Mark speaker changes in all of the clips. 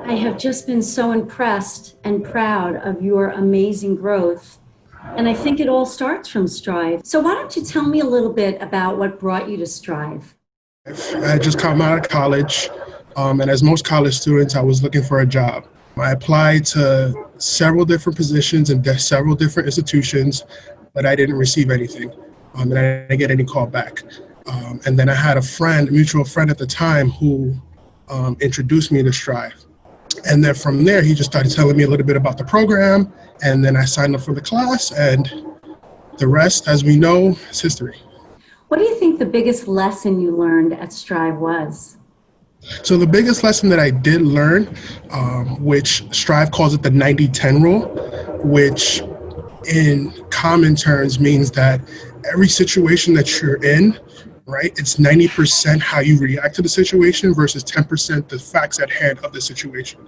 Speaker 1: I have just been so impressed and proud of your amazing growth. And I think it all starts from Strive. So why don't you tell me a little bit about what brought you to Strive?
Speaker 2: I just come out of college, and as most college students, I was looking for a job. I applied to several different positions in several different institutions, but I didn't receive anything, and I didn't get any call back. And then I had a mutual friend at the time, who introduced me to Strive. And then from there, he just started telling me a little bit about the program, and then I signed up for the class, and the rest, as we know, is history.
Speaker 1: What do you think the biggest lesson you learned at Strive was?
Speaker 2: So the biggest lesson that I did learn, which Strive calls it the 90-10 rule, which in common terms means that every situation that you're in, right, it's 90% how you react to the situation versus 10% the facts at hand of the situation,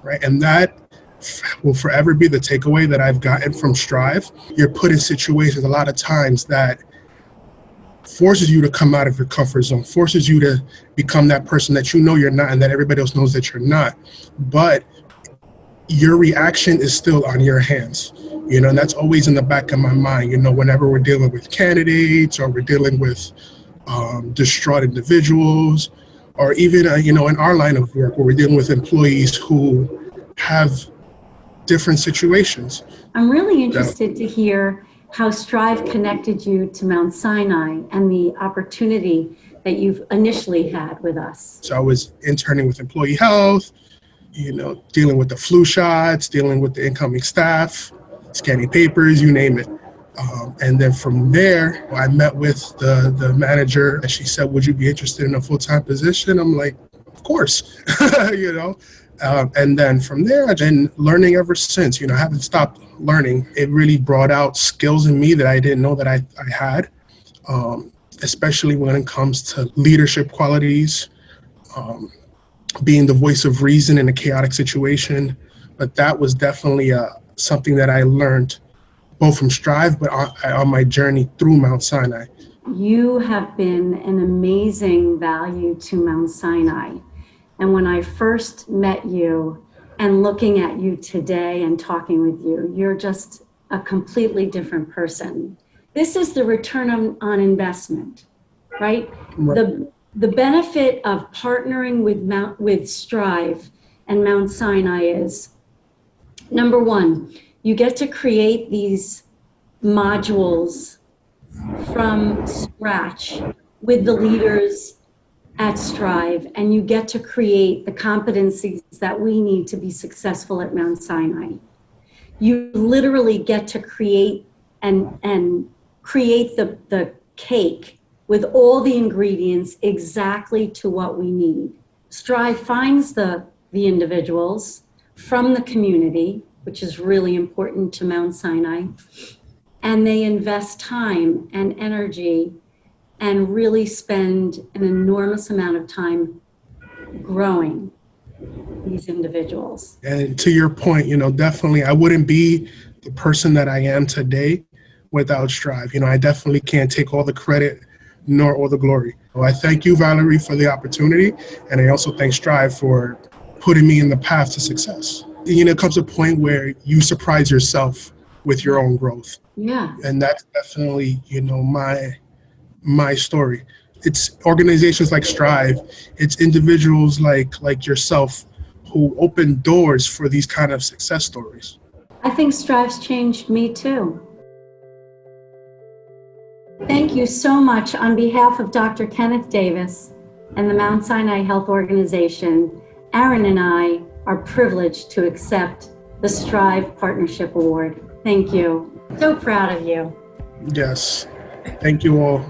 Speaker 2: right? And that will forever be the takeaway that I've gotten from Strive. You're put in situations a lot of times that forces you to come out of your comfort zone, forces you to become that person that you know you're not and that everybody else knows that you're not. But your reaction is still on your hands, and that's always in the back of my mind, whenever we're dealing with candidates or we're dealing with distraught individuals, or even, in our line of work where we're dealing with employees who have different situations.
Speaker 1: I'm really interested to hear how Strive connected you to Mount Sinai and the opportunity that you've initially had with us.
Speaker 2: So I was interning with employee health, dealing with the flu shots, dealing with the incoming staff, scanning papers, you name it. And then from there, I met with the manager, and she said, "Would you be interested in a full-time position?" I'm like, "Of course," And then from there, I've been learning ever since. I haven't stopped learning. It really brought out skills in me that I didn't know that I had, especially when it comes to leadership qualities, being the voice of reason in a chaotic situation. But that was definitely something that I learned both from Strive, but on my journey through Mount Sinai.
Speaker 1: You have been an amazing value to Mount Sinai. And when I first met you and looking at you today and talking with you, you're just a completely different person. This is the return on investment, right? The benefit of partnering with Strive and Mount Sinai is, number one, you get to create these modules from scratch with the leaders at Strive, and you get to create the competencies that we need to be successful at Mount Sinai. You literally get to create and create the cake with all the ingredients exactly to what we need. Strive finds the individuals from the community, which is really important to Mount Sinai, and they invest time and energy and really spend an enormous amount of time growing these individuals.
Speaker 2: And to your point, definitely I wouldn't be the person that I am today without Strive. I definitely can't take all the credit nor all the glory. So I thank you, Valerie, for the opportunity. And I also thank Strive for putting me in the path to success. It comes a point where you surprise yourself with your own growth.
Speaker 1: Yeah.
Speaker 2: And that's definitely, my story. It's organizations like Strive, it's individuals like yourself who open doors for these kind of success stories.
Speaker 1: I think Strive's changed me too. Thank you so much on behalf of Dr. Kenneth Davis and the Mount Sinai Health Organization. Aaron and I are privileged to accept the Strive Partnership Award. Thank you. So proud of you.
Speaker 2: Yes. Thank you all.